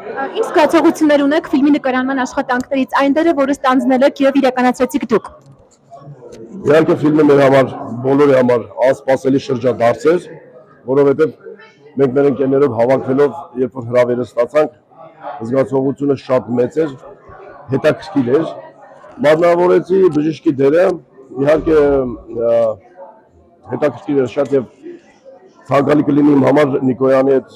Ինչ զգացողություններ ունեք ֆիլմի նկարահանման աշխատանքներից, այն դերը, որը ստանձնել եք եւ իրականացրեցիք դուք։ Իհարկե ֆիլմը մեր համար բոլորի համար անսպասելի շրջադարձ էր, որովհետև մենք մեր ընկերներով հավաքվելով, երբ որ հրավերը ստացանք, զգացողությունը շատ մեծ էր, հետաքրքիր էր։ Մարմնավորեցի բժիշկի դերը, իհարկե հետաքրքիր էր շատ եւ ցանկալի կլինի իմ համար Նիկոյանի հետ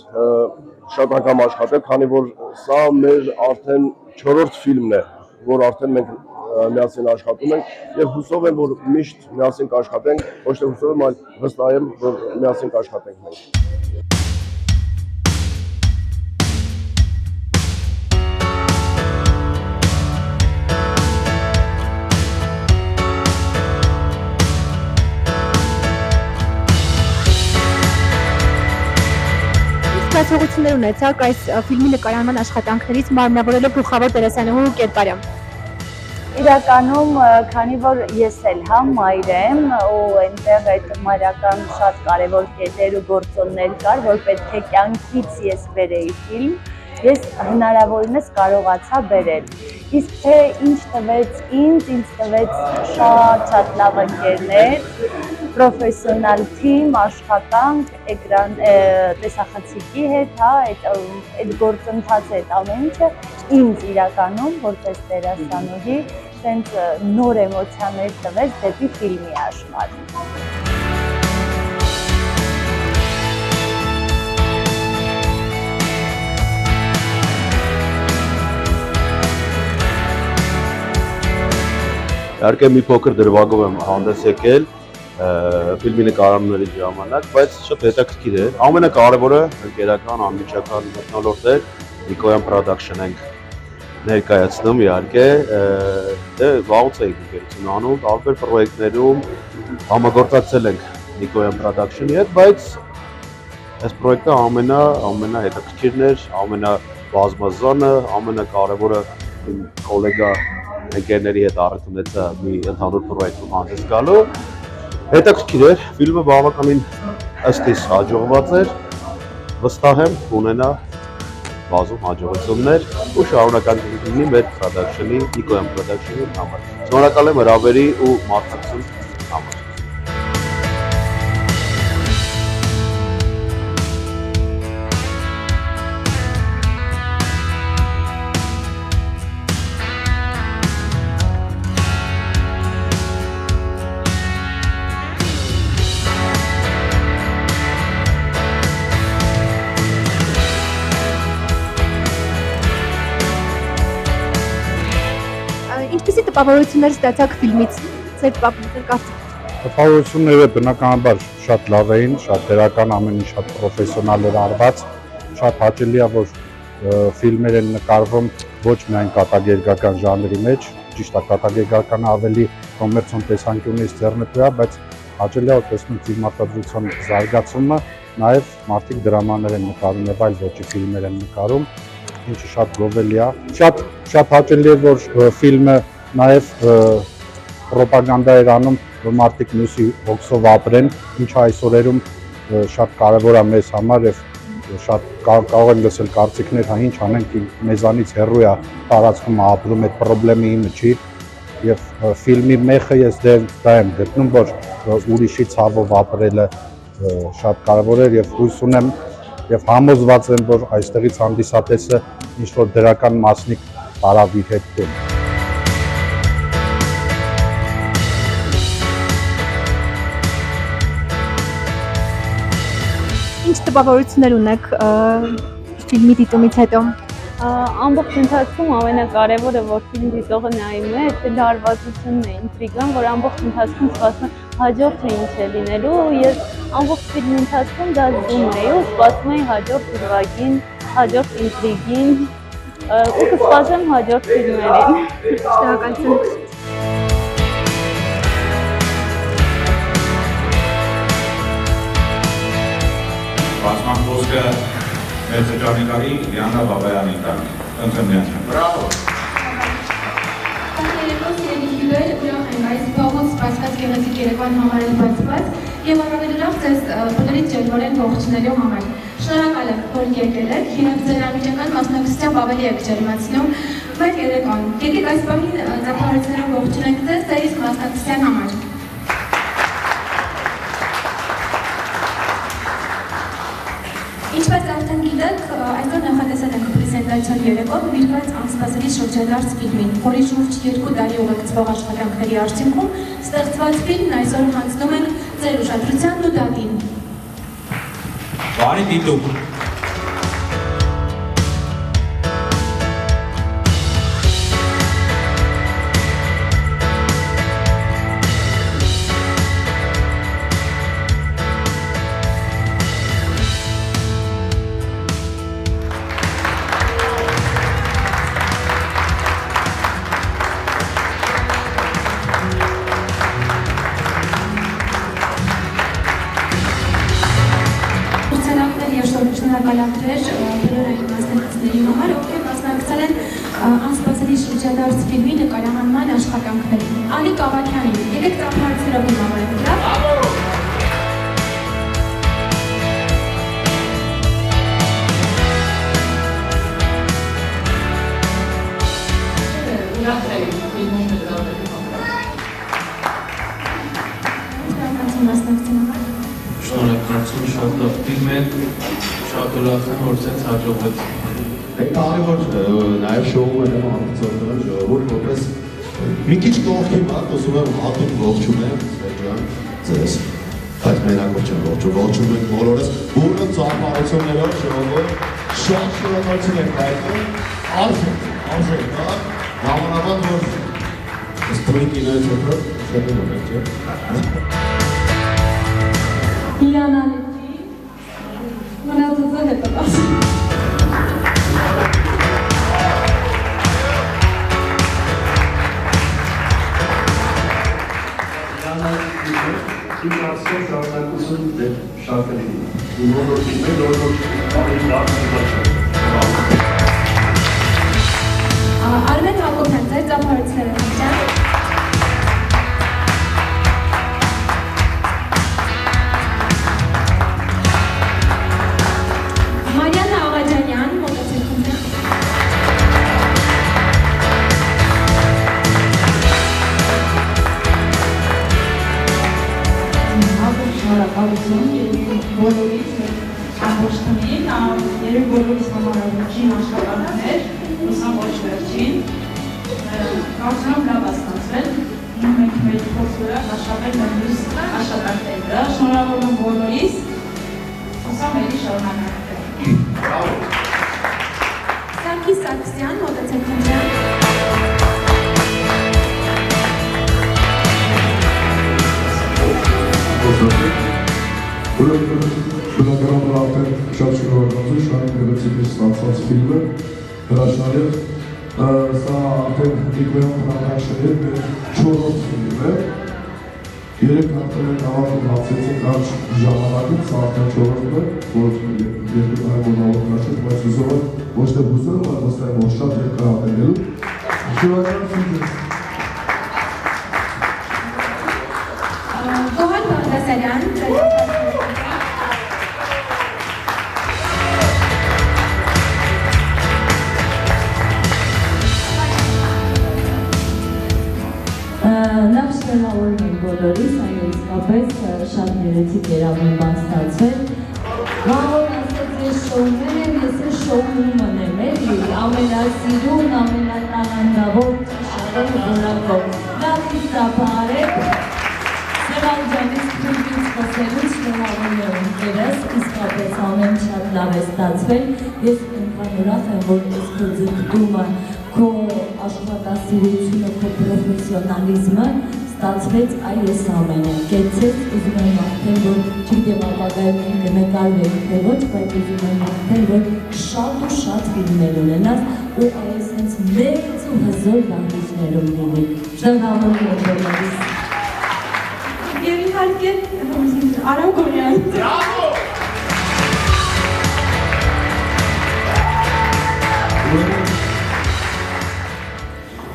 շատ անգամ աշխատել, քանի որ սա մեր արդեն 4-րդ ֆիլմն է, որ արդեն մենք միասին աշխատում ենք եւ հուսով եմ, որ միշտ միասին կաշխատենք, ոչ թե հուսով եմ, այլ վստահ եմ, որ միասին կաշխատենք մենք։ Զգացողություններ ունեցաք այս ֆիլմի նկարահանման աշխատանքներից մարմնավորելով գլխավոր դերասանուհու կերպարը։ Իրականում, քանի որ ես էլ մայր եմ ու այնտեղ այդ մայրական շատ կարևոր կետեր ու գործոններ կար, որ պետք է կյանքից ես բերեի ֆիլմ, ես հնարավորինս կարողացա բերել։ Իսկ թե ինչ տվեց ինձ տվեց շատ լավ ընկերներ, պրոֆեսիոնալ թիմ, աշխատանք, էկրան տեսախցիկի հետ, այդ գործընթացը, այդ ամեն ինչը ինձ իրականում որպես դերասանուհի սենց նոր էմոցիաներ տվեց դեպի ֆիլմի աշխարհ։ Իհարկե մի փոքր դրվագով եմ հանդես եկել ֆիլմի նկարահանումների ժամանակ, բայց շատ հետաքրքիր էր։ Ամենակարևորը ընկերական անմիջական մթնոլորտ էր, Նիկոյան Production ենք ներկայացնում իհարկե, դե վաղուց էինք ընկերություն անում, տարբեր պրոյեկտներում համագործակցել ենք Նիկոյան Production-ի հետ, բայց այս պրոյեկտը ամենահետաքրքիրն էր, ամենաբազմազանը, ամենակարևորը իմ գոլեգա ընկերների հետ առիթ ունեցա մի ընդհանուր պրոյեկտում հանդես գալու։ Հետաքրքիր էր, ֆիլմը բավականին ըստ իս հաջողված էր, վստահ եմ կունենա բազում հաջողություններ ու շարունակական կլինի մեր production-ի, Նիկոյան Production-ի համար։ Շնորհակալ եմ հրավերի ու մասնակցության համար։ Ինչպիսի տպավորություններ ստացաք ֆիլմից, ձեր կարծիքով։ Տպավորությունները բնականաբար շատ լավ էին, շատ դերական ամեն ինչ շատ պրոֆեսիոնալ էր արված, շատ հաճելի է, որ ֆիլմեր են նկարվում ոչ միայն կատակերգական ժանրի մեջ, ճիշտ է, կատակերգականը ավելի կոմերցիոն տեսանկյունից ձեռնտու է, բայց հաճելի է, որ տեսնում ֆիլմարտադրության զարգացումը, նաև մարդիկ դրամաներ են նկարում եւ այլ ոճի ֆիլմեր են նկարում, ինչը շատ գովելի է։ Շատ հաճելի է, որ ֆիլմը նաև պրոպագանդա էր անում, որ մարդիկ մյուսի հոգսով ապրեն, ինչը այս օրերում շատ կարևոր է մեզ համար եւ շատ կարող են լսել կարծիքներ, ինչ անենք, մեզանից հեռու է տարածքում ապրում, այդ խնդրեմը իմը չի եւ ֆիլմի մեխը ես դա եմ գտնում, որ ուրիշի ցավով ապրելը շատ կարևոր էր եւ հույս ունեմ եւ համոզված եմ, որ այստեղից հանդիսատեսը ինչ որ դրական մասնիկ տարավ իր հետ տուն։ Ինչ տպավորություններ ունեք ֆիլմի դիտումից հետո։ Ամբողջ ընթացքում ամենակարևորը, որ ֆիլմ դիտողը նայում է, այդ լարվածությունն է, ինտրիգան, որ ամբողջ ընթացքում սպասում հաջորդը ինչ է լինելու, ես ամբողջ ֆիլմի ընթացքում դա զգում էի ու սպասում էի հաջորդ դրվագին, հաջորդ ինտրիգին ու կսպասեմ հաջորդ ֆիլմերին։ Շնորհակալություն։ Բացման խոսքը մեր խճանիկարի Լիանա Բաբայանի տանի։ Ընտրեմ Լիանա։ Բրավո։ Երեկոս երևի հյուրեր ուրախ ենք այս փողոց սպասված գեղեցիկ երեկոյան համարել բացված և առավել ուրախ ձեզ բոլորիդ ջերմորեն ողջունելու համար։ Շնորհակալ եմ, որ եկել եք, հինգ ձեր անմիջական մասնակցությամբ ավելի եք ջերմացնում մեր երեկոն։ Եկեք այս պահին ծափահարություններով ողջունենք ձեզ ձեր իսկ մասնակցության համար։ Ինչպես արդեն գիտեք, այսօր նախատեսել ենք պրեզենտացիոն երեկո նվիրված անսպասելի շրջադարձ ֆիլմին, որի շուրջ 2 տարի ուղեկցող աշխատանքների արդյունքում ստեղծված ֆիլմն այսօր հանձնում ենք ձեր ուշադրությանն ու դատին։ Բարի դիտում։ Շնորհակալանքներ բոլոր այն մասնակիցների համար, ովքեր մասնակցել են անսպասելի շրջադարձ ֆիլմի նկարահանման աշխատանքներին։ Ալիկ Ավագյանին, եկեք ծափահարություններով դիմավորենք դրա։ Շնորհակալություն, շատ լավ ֆիլմ է, շատ ուրախ եմ, որ ցած հաջողվեց։ Կարևոր նաև շոուում եմ համացողները ժողովուրդ, որպես մի քիչ կողքի մարդ, ուզում եմ հատուկ ողջունել ձեզ, բայց մենակով չեմ ողջում ենք բոլորս, բուրը ծափահարություններով ժողովուրդ, շատ շնորհակալություն ենք հայտնում, արժեք, ժամանաբար, որ ստրույն կինոյից հետո շետում ենք, չէ։ Հիանալի, մնացածը հետո ասում։ Իմ ասում շարունակություն դեպ շարքերի, ու նորոշիմ է, նորոշիմ Արմեն Հակոբյան, ձեր ծափահարությունները հնչան։ Մարիաննա Աղաջանյան, մոտեցեք խնդրեմ։ Շնորհակալություն բոլորիս ամբողջ թիմին, երբ բոլորիս համար առաջին աշխատանքներ, ոչ վերջին, կարծում եմ լավ ստացվել, մենք մեր փորձը աշխատել մեր մյուս աշխատանքների վրա, շնորհավորում բոլորիս, ասամ էլի շարունակենք։ Սարգիս Սարգսյան, մոտեցեք խնդրեմ։ Բնականաբար արդեն շատ շնորհակալություն, շատ գեղեցիկ է ստացված ֆիլմը, հրաշալի է, սա արդեն Նիկոյան Production-ի մեր 4-րդ ֆիլմն է, 3 հաղթեր հավաքում հացեցինք անց ժամանակից, սա արդեն 4-րդն է, որ երկու հայմոն հավաքնաշենք, բայց ուզում եմ ոչ թե բուզում, այլ վստահ եմ, որ շատ երկար հատենելու, շնորհակալություն ձեզ։ Գոհար Բաղդասարյան, Նախ շնորհավորում եմ բոլորիս, այո իսկապես շատ գեղեցիկ երազումբան ստացվել։ Վաղոն ասեց ես շոուներ եմ, ես է շոուումն եմ, էլի, ամենասիրուն, ամենատաղանդավոր շարով որակով։ Լավից ծափահարեք, Սևան ջանից քույրից խոսելուց շնորհավորում եմ ընկերս, իսկապես ամեն շատ լավ է ստացվել։ Ես այնքան ուրախ եմ, որ այս քո ձգտումը, քո աշխատասիրությունը, քո պրոֆեսիոնալիզմը ստացվեց այս ամենը։ Կեցեց, ուզում եմ մաղթել, որ չգիտեմ ապագայում կնկարվենք թե ոչ, բայց ուզում եմ մաղթել, որ շատ ու շատ ֆիլմեր ունենաս ու այս հենց մեծ ու հզոր դահլիճներում լինի։ Շնորհավորում եմ բոլորիս։ Եվ իհարկե Արամ Գորյան։ Բրավո։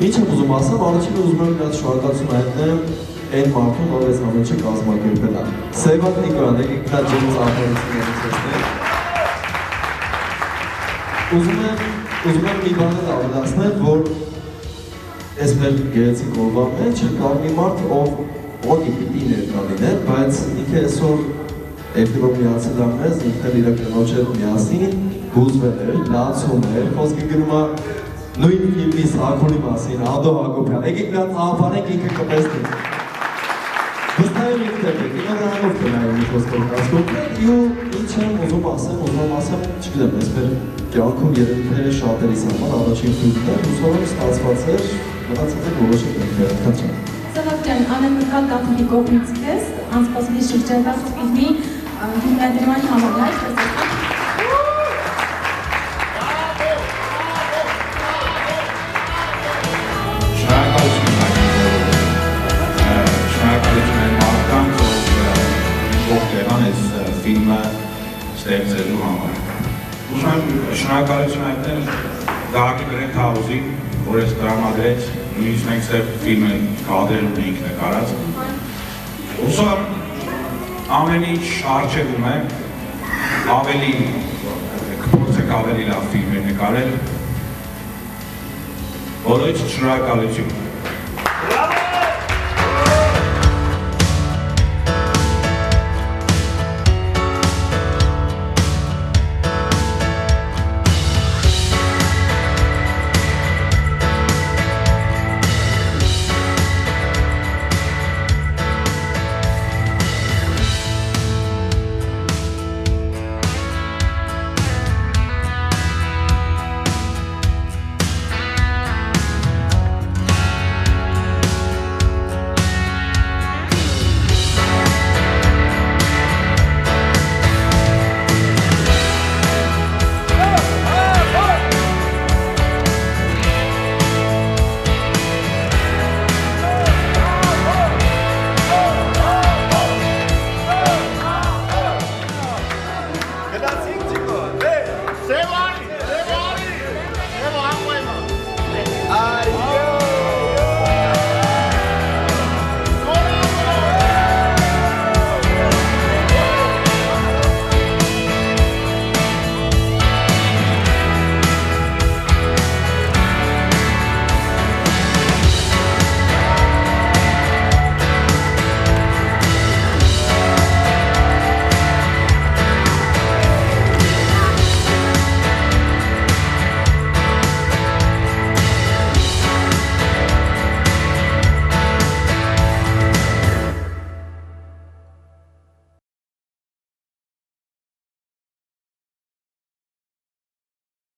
Ինչ եմ ուզում ասեմ, առաջինը ուզում եմ դաց շնորհակալություն հայտնեմ այն մարդուն, ով այս ամենը կազմակերպել է։ Սևան Նիկոյան, եկեք դա ջերմ ծափահարություններից ուզում եմ մի բան ավելացնել, որ այս մեր գեղեցիկ օրվա մեջ կար մի մարդ, ով օգի պիտի ներկա լիներ, բայց ինքը այսօր Էրդրոմ միացել ամենից, ինքն էլ իր կնոջ հետ միասին հուզվել էր, լացում էր, խոսքը գնում է նույն ֆիլմի Սաքունի մասին, Անդո Հակոբյան, եկեք նա ծաղապանենք ինքը կպեսնի։ Վստահ եմ ինքն է, կինոդրանով կնայում մի խոսքով կասկոտ, ու ինչ եմ ուզում ասեմ, չգիտեմ, ես մեր կյանքում երևի թե շատերիս համար առաջին ֆիլմն էր, հուսով եմ ստացված էր, մնացած է որոշել ենք վերադարձան։ Սավակ ջան, անեմկալ կապի կողմից քեզ, անսպասելի շրջադարձ ֆիլմի հիմնադրման համալար ֆիլմը ստեղծելու համար։ Ուզում եմ շնորհակալություն հայտնել Գագիկ Գրենթհաուսին, որ ես տրամադրեց, նույնիսկ մենք սև ֆիլմը կադրել ունեինք նկարած։ Ուսում եմ ամեն ինչ արժևում է, ավելի կփորձեք ավելի լավ ֆիլմեր նկարել։ Բոլորից շնորհակալություն։